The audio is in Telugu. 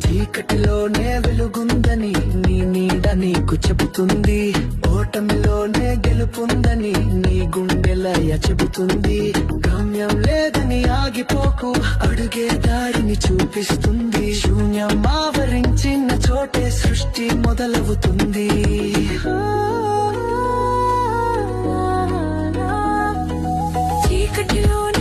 చీకటిలోనే వెలుగుందని నీ నీడ నీకు చెబుతుంది, ఓటమిలోనే గెలుపుందని నీ గుండెలయ చెబుతుంది. గమ్యం లేదని ఆగిపోకు, అడుగే దారిని చూపిస్తుంది. శూన్యం ఆవరించిన చోటే సృష్టి మొదలవుతుంది. చీకటిలోనే